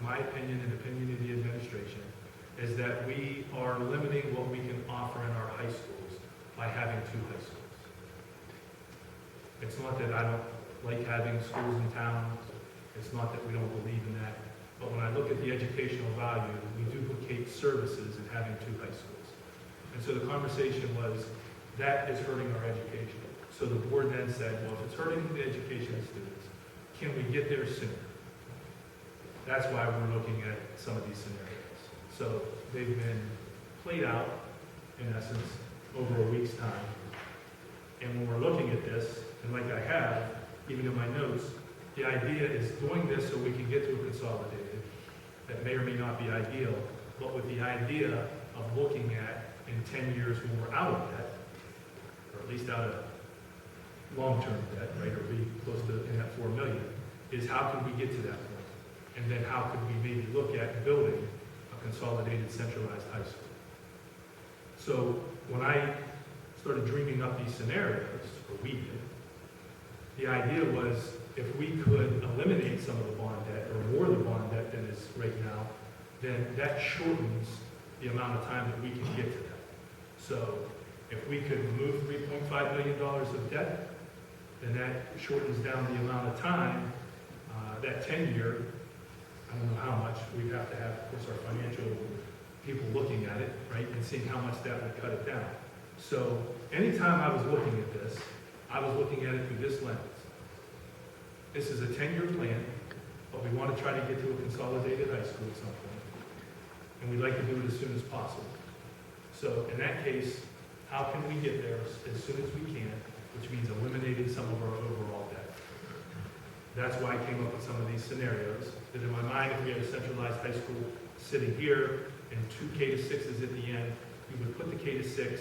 my opinion and opinion of the administration, is that we are limiting what we can offer in our high schools by having 2 high schools. It's not that I don't like having schools in town. It's not that we don't believe in that. But when I look at the educational value, we duplicate services in having 2 high schools. And so the conversation was, that is hurting our education. So the board then said, well, if it's hurting the education of students, can we get there sooner? That's why we're looking at some of these scenarios. So they've been played out, in essence, over a week's time. And when we're looking at this, and like I have, even in my notes, the idea is doing this so we can get to a consolidated. That may or may not be ideal, but with the idea of looking at, in 10 years when we're out of debt, or at least out of long-term debt, right, or be close to in that 4 million, is how can we get to that point? And then how could we maybe look at building a consolidated centralized high school? So when I started dreaming up these scenarios, or we did, the idea was if we could eliminate some of the bond debt, or more of the bond debt than is right now, then that shortens the amount of time that we can get to that. So if we could remove $3.5 million of debt, then that shortens down the amount of time, that 10-year, I don't know how much, we'd have to have, of course, our financial people looking at it, right, and seeing how much that would cut it down. So anytime I was looking at this, I was looking at it through this lens. This is a 10-year plan, but we want to try to get to a consolidated high school at some point. And we'd like to do it as soon as possible. So in that case, how can we get there as soon as we can, which means eliminating some of our overall debt. That's why I came up with some of these scenarios, that in my mind, if we had a centralized high school sitting here and 2 K-6s at the end, we would put the K-6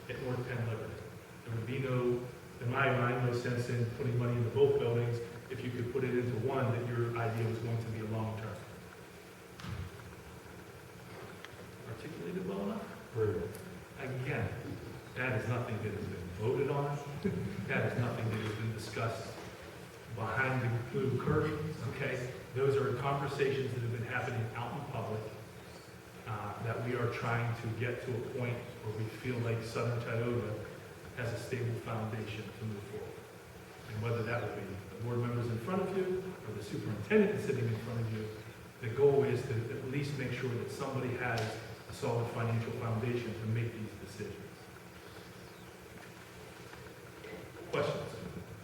at North Penn Liberty. There would be no, in my mind, no sense in putting money into both buildings if you could put it into one that your idea was going to be a long-term. Articulated well enough? Again, that is nothing that has been voted on. That is nothing that has been discussed behind the blue curtains, okay? Those are conversations that have been happening out in public that we are trying to get to a point where we feel like Southern Tioga has a stable foundation to move forward. And whether that will be the board members in front of you or the superintendent sitting in front of you, the goal is to at least make sure that somebody has a solid financial foundation to make these decisions.